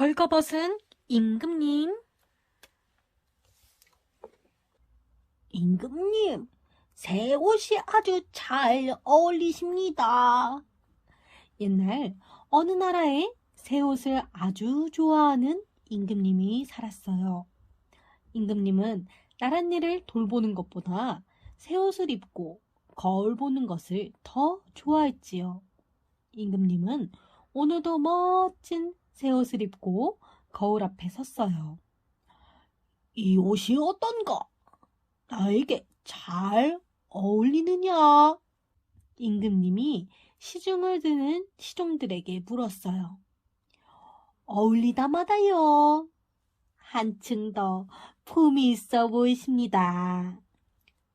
벌거벗은 임금님. 임금님, 새 옷이 아주 잘 어울리십니다. 옛날 어느 나라에 새 옷을 아주 좋아하는 임금님이 살았어요. 임금님은 나랏 일을 돌보는 것보다 새 옷을 입고 거울 보는 것을 더 좋아했지요. 임금님은 오늘도 멋진 새 옷을 입고 거울 앞에 섰어요. 이 옷이 어떤가? 나에게 잘 어울리느냐? 임금님이 시중을 드는 시종들에게 물었어요. 어울리다 마다요. 한층 더 품이 있어 보이십니다.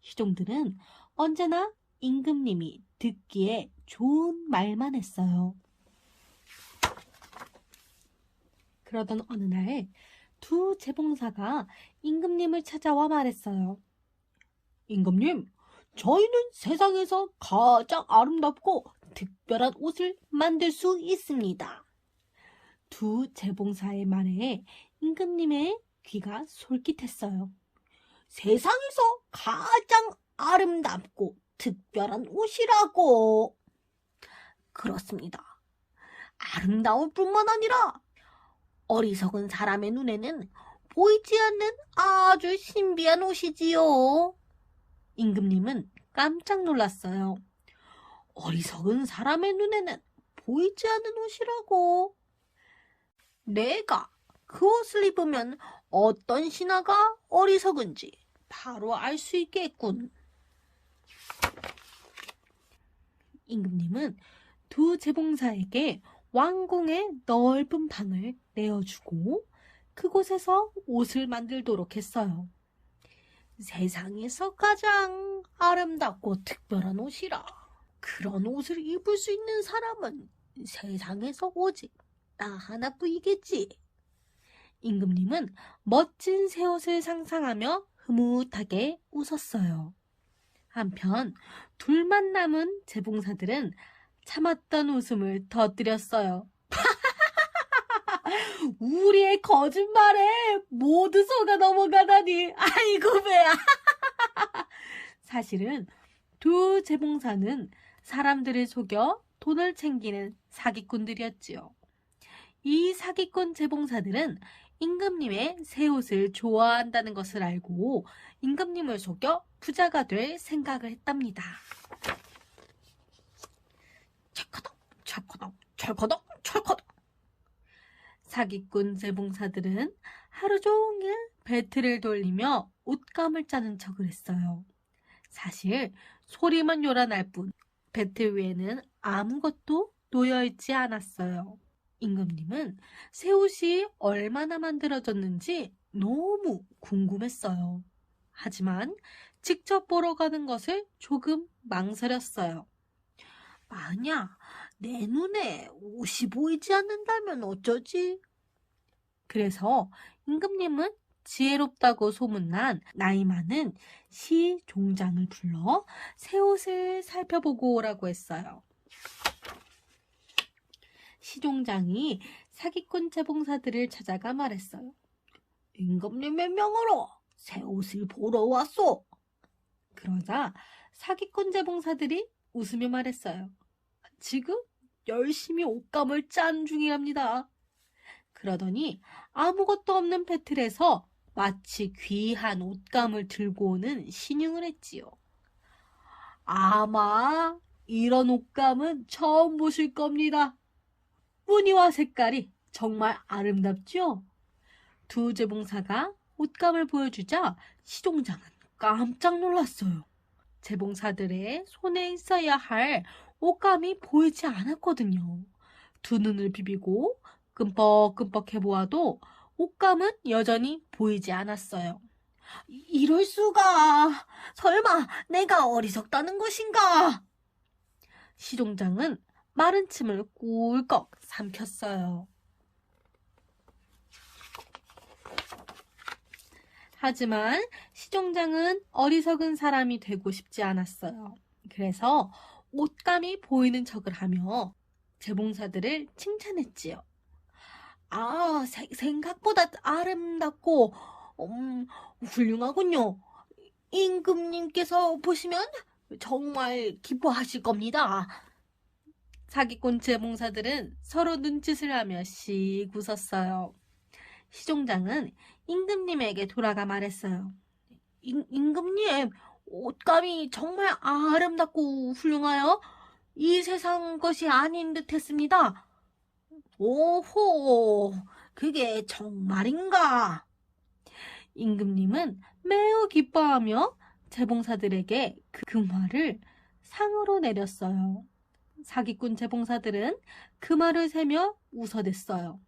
시종들은 언제나 임금님이 듣기에 좋은 말만 했어요. 그러던 어느 날 두 재봉사가 임금님을 찾아와 말했어요. 임금님, 저희는 세상에서 가장 아름답고 특별한 옷을 만들 수 있습니다. 두 재봉사의 말에 임금님의 귀가 솔깃했어요. 세상에서 가장 아름답고 특별한 옷이라고. 그렇습니다. 아름다울 뿐만 아니라 어리석은 사람의 눈에는 보이지 않는 아주 신비한 옷이지요. 임금님은 깜짝 놀랐어요. 어리석은 사람의 눈에는 보이지 않는 옷이라고. 내가 그 옷을 입으면 어떤 신하가 어리석은지 바로 알 수 있겠군. 임금님은 두 재봉사에게 왕궁의 넓은 방을 내어주고 그곳에서 옷을 만들도록 했어요. 세상에서 가장 아름답고 특별한 옷이라. 그런 옷을 입을 수 있는 사람은 세상에서 오직 나 하나뿐이겠지. 임금님은 멋진 새 옷을 상상하며 흐뭇하게 웃었어요. 한편 둘만 남은 재봉사들은 참았던 웃음을 터뜨렸어요. 우리의 거짓말에 모두 속아 넘어가다니. 아이고 배야. 사실은 두 재봉사는 사람들을 속여 돈을 챙기는 사기꾼들이었지요. 이 사기꾼 재봉사들은 임금님의 새 옷을 좋아한다는 것을 알고 임금님을 속여 부자가 될 생각을 했답니다. 철커덕, 철커덕, 철커덕, 철커덕. 사기꾼 재봉사들은 하루 종일 배틀을 돌리며 옷감을 짜는 척을 했어요. 사실 소리만 요란할 뿐 배틀 위에는 아무것도 놓여있지 않았어요. 임금님은 새 옷이 얼마나 만들어졌는지 너무 궁금했어요. 하지만 직접 보러 가는 것을 조금 망설였어요. 만약 내 눈에 옷이 보이지 않는다면 어쩌지? 그래서 임금님은 지혜롭다고 소문난 나이 많은 시종장을 불러 새 옷을 살펴보고 오라고 했어요. 시종장이 사기꾼 재봉사들을 찾아가 말했어요. 임금님의 명으로 새 옷을 보러 왔소. 그러자 사기꾼 재봉사들이 웃으며 말했어요. 지금 열심히 옷감을 짠 중이랍니다. 그러더니 아무것도 없는 배틀에서 마치 귀한 옷감을 들고 오는 신용을 했지요. 아마 이런 옷감은 처음 보실 겁니다. 무늬와 색깔이 정말 아름답죠? 두 재봉사가 옷감을 보여주자 시종장은 깜짝 놀랐어요. 재봉사들의 손에 있어야 할 옷감이 보이지 않았거든요. 두 눈을 비비고 끔뻑끔뻑 해보아도 옷감은 여전히 보이지 않았어요. 이럴 수가. 설마 내가 어리석다는 것인가? 시종장은 마른 침을 꿀꺽 삼켰어요. 하지만 시종장은 어리석은 사람이 되고 싶지 않았어요. 그래서 옷감이 보이는 척을 하며 재봉사들을 칭찬했지요. 생각보다 아름답고, 훌륭하군요. 임금님께서 보시면 정말 기뻐하실 겁니다. 사기꾼 재봉사들은 서로 눈짓을 하며 씩 웃었어요. 시종장은 임금님에게 돌아가 말했어요. 임금님, 옷감이 정말 아름답고 훌륭하여 이 세상 것이 아닌 듯 했습니다. 오호, 그게 정말인가? 임금님은 매우 기뻐하며 재봉사들에게 그 금화를 상으로 내렸어요. 사기꾼 재봉사들은 금화를 세며 웃어댔어요.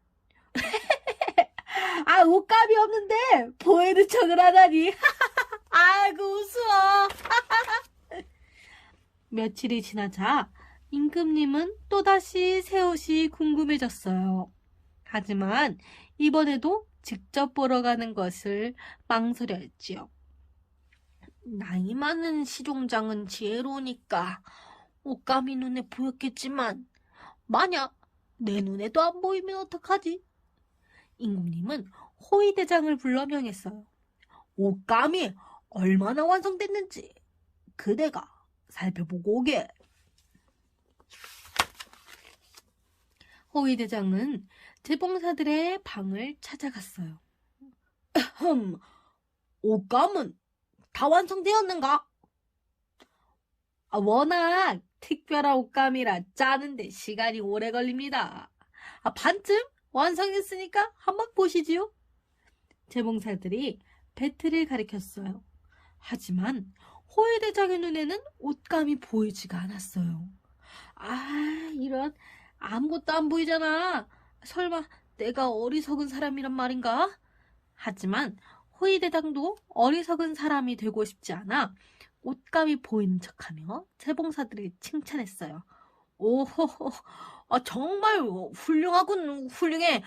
옷감이 없는데 보헤드 척을 하다니. 아이고, 우스워. 며칠이 지나자 임금님은 또다시 새 옷이 궁금해졌어요. 하지만 이번에도 직접 보러 가는 것을 망설여 했지요. 나이 많은 시종장은 지혜로우니까 옷감이 눈에 보였겠지만 만약 내 눈에도 안 보이면 어떡하지? 임금님은 호위대장을 불러 명했어요. 옷감이 얼마나 완성됐는지 그대가 살펴보고 오게. 호위대장은 재봉사들의 방을 찾아갔어요. 옷감은 다 완성되었는가? 워낙 특별한 옷감이라 짜는데 시간이 오래 걸립니다. 반쯤 완성했으니까 한번 보시지요. 재봉사들이 배틀을 가리켰어요. 하지만 호위대장의 눈에는 옷감이 보이지가 않았어요. 이런, 아무것도 안 보이잖아. 설마 내가 어리석은 사람이란 말인가? 하지만 호위대장도 어리석은 사람이 되고 싶지 않아 옷감이 보이는 척하며 재봉사들을 칭찬했어요. 오호, 정말 훌륭하군, 훌륭해.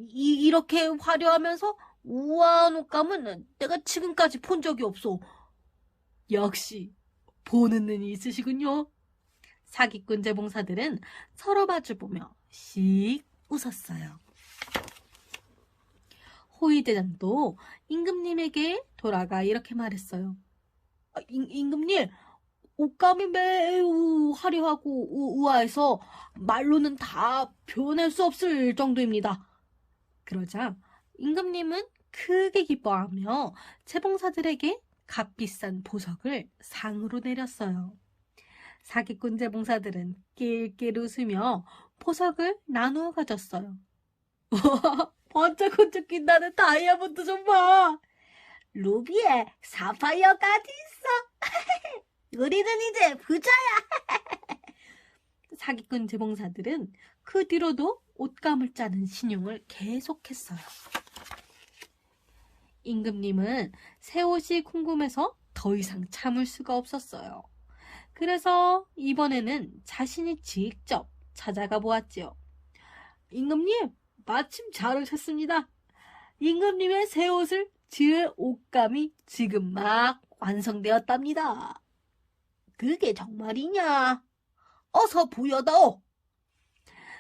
이렇게 화려하면서 우아한 옷감은 내가 지금까지 본 적이 없어. 역시 보는 눈이 있으시군요. 사기꾼 재봉사들은 서로 마주보며 씩 웃었어요. 호위대장도 임금님에게 돌아가 이렇게 말했어요. 임금님, 옷감이 매우 화려하고 우아해서 말로는 다 표현할 수 없을 정도입니다. 그러자 임금님은 크게 기뻐하며 재봉사들에게 값비싼 보석을 상으로 내렸어요. 사기꾼 재봉사들은 낄낄 웃으며 보석을 나누어 가졌어요. 번쩍번쩍 빛나는 다이아몬드 좀 봐. 루비에 사파이어까지 있어. 우리는 이제 부자야. 사기꾼 재봉사들은 그 뒤로도 옷감을 짜는 신용을 계속했어요. 임금님은 새 옷이 궁금해서 더 이상 참을 수가 없었어요. 그래서 이번에는 자신이 직접 찾아가 보았지요. 임금님, 마침 잘 오셨습니다. 임금님의 새 옷을 지을 옷감이 지금 막 완성되었답니다. 그게 정말이냐? 어서 보여다오.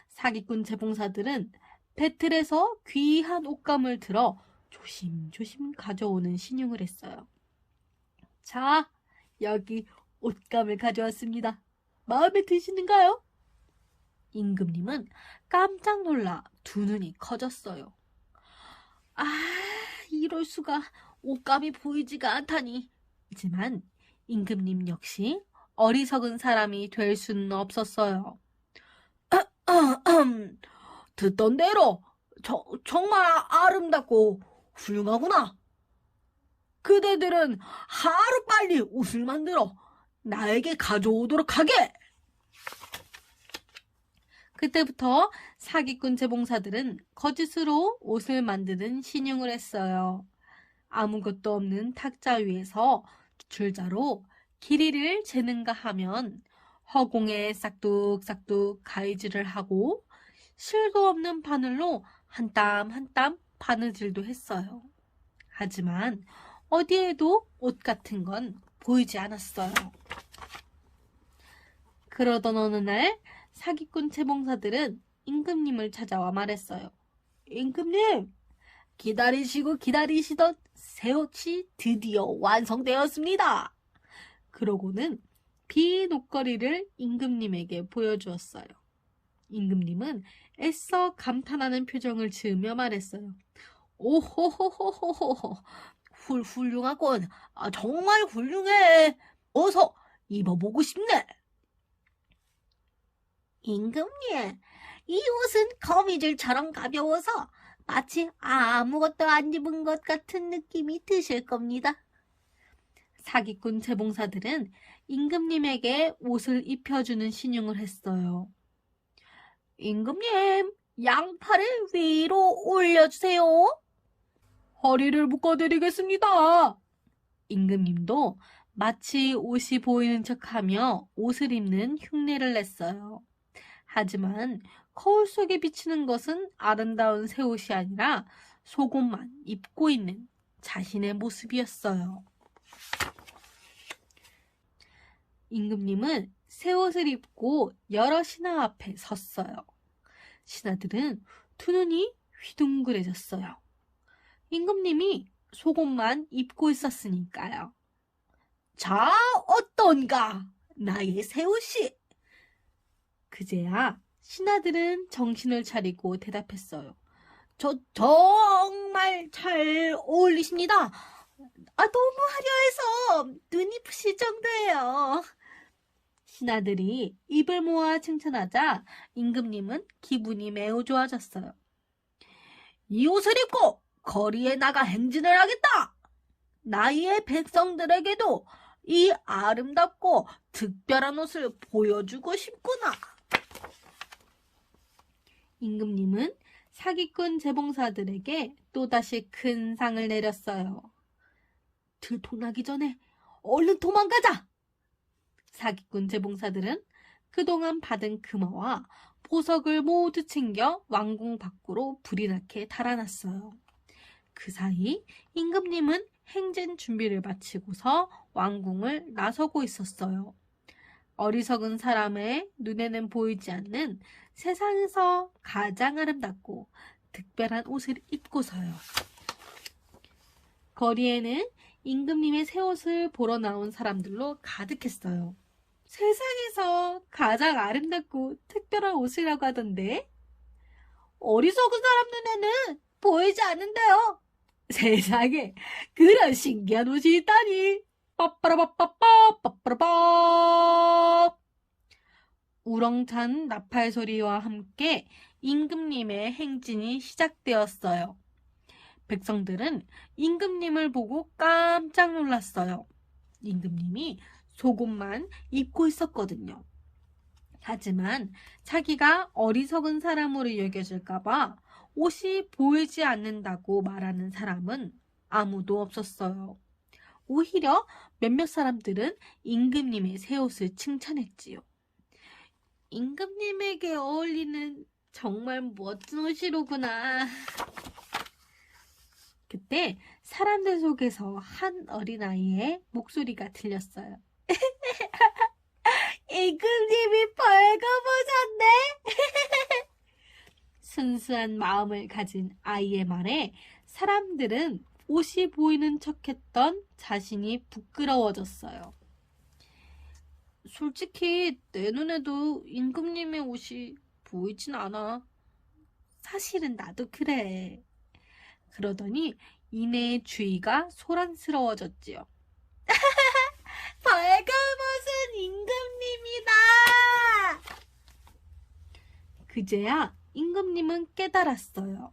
사기꾼 재봉사들은 배틀에서 귀한 옷감을 들어 조심조심 가져오는 신용을 했어요. 자, 여기 옷감을 가져왔습니다. 마음에 드시는가요? 임금님은 깜짝 놀라 두 눈이 커졌어요. 이럴 수가. 옷감이 보이지가 않다니. 하지만 임금님 역시 어리석은 사람이 될 수는 없었어요. 듣던 대로 정말 아름답고 훌륭하구나. 그대들은 하루빨리 옷을 만들어 나에게 가져오도록 하게. 그때부터 사기꾼 재봉사들은 거짓으로 옷을 만드는 신용을 했어요. 아무것도 없는 탁자 위에서 줄자로 길이를 재는가 하면 허공에 싹둑싹둑 가위질을 하고 실도 없는 바늘로 한 땀 한 땀 바느질도 했어요. 하지만 어디에도 옷 같은 건 보이지 않았어요. 그러던 어느 날 사기꾼 재봉사들은 임금님을 찾아와 말했어요. 임금님, 기다리시고 기다리시던 새 옷이 드디어 완성되었습니다. 그러고는 빈 옷걸이를 임금님에게 보여주었어요. 임금님은 애써 감탄하는 표정을 지으며 말했어요. 오호호호호호, 훌륭하군. 정말 훌륭해. 어서 입어보고 싶네. 임금님, 이 옷은 거미줄처럼 가벼워서 마치 아무것도 안 입은 것 같은 느낌이 드실 겁니다. 사기꾼 재봉사들은 임금님에게 옷을 입혀주는 신용을 했어요. 임금님, 양팔을 위로 올려주세요. 허리를 묶어드리겠습니다. 임금님도 마치 옷이 보이는 척하며 옷을 입는 흉내를 냈어요. 하지만 거울 속에 비치는 것은 아름다운 새 옷이 아니라 속옷만 입고 있는 자신의 모습이었어요. 임금님은 새 옷을 입고 여러 신하 앞에 섰어요. 신하들은 두 눈이 휘둥그레졌어요. 임금님이 속옷만 입고 있었으니까요. 자, 어떤가? 나의 새 옷이. 그제야 신하들은 정신을 차리고 대답했어요. 정말 잘 어울리십니다. 너무 화려해서 눈이 부실 정도예요. 신하들이 입을 모아 칭찬하자 임금님은 기분이 매우 좋아졌어요. 이 옷을 입고 거리에 나가 행진을 하겠다. 나의 백성들에게도 이 아름답고 특별한 옷을 보여주고 싶구나. 임금님은 사기꾼 재봉사들에게 또다시 큰 상을 내렸어요. 들통나기 전에 얼른 도망가자! 사기꾼 재봉사들은 그동안 받은 금화와 보석을 모두 챙겨 왕궁 밖으로 불이 나게 달아났어요. 그 사이 임금님은 행진 준비를 마치고서 왕궁을 나서고 있었어요. 어리석은 사람의 눈에는 보이지 않는 세상에서 가장 아름답고 특별한 옷을 입고서요. 거리에는 임금님의 새 옷을 보러 나온 사람들로 가득했어요. 세상에서 가장 아름답고 특별한 옷이라고 하던데? 어리석은 사람 눈에는 보이지 않는데요. 세상에 그런 신기한 옷이 있다니. 빠빠라빠빠빠 빠빠라빠. 우렁찬 나팔 소리와 함께 임금님의 행진이 시작되었어요. 백성들은 임금님을 보고 깜짝 놀랐어요. 임금님이 속옷만 입고 있었거든요. 하지만 자기가 어리석은 사람으로 여겨질까봐 옷이 보이지 않는다고 말하는 사람은 아무도 없었어요. 오히려 몇몇 사람들은 임금님의 새 옷을 칭찬했지요. 임금님에게 어울리는 정말 멋진 옷이로구나. 그때 사람들 속에서 한 어린아이의 목소리가 들렸어요. 임금님이 벌거벗었네. 순수한 마음을 가진 아이의 말에 사람들은 옷이 보이는 척했던 자신이 부끄러워졌어요. 솔직히 내 눈에도 임금님의 옷이 보이진 않아. 사실은 나도 그래. 그러더니 이내의 주위가 소란스러워졌지요. 벌거벗은 임금님이다. 그제야 임금님은 깨달았어요.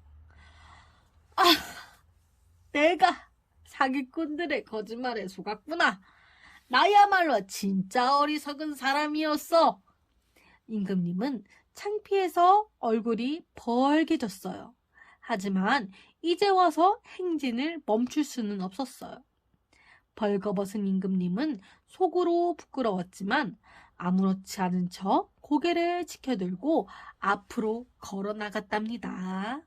내가 사기꾼들의 거짓말에 속았구나. 나야말로 진짜 어리석은 사람이었어. 임금님은 창피해서 얼굴이 벌개졌어요. 하지만 이제 와서 행진을 멈출 수는 없었어요. 벌거벗은 임금님은 속으로 부끄러웠지만 아무렇지 않은 척 고개를 치켜들고 앞으로 걸어 나갔답니다.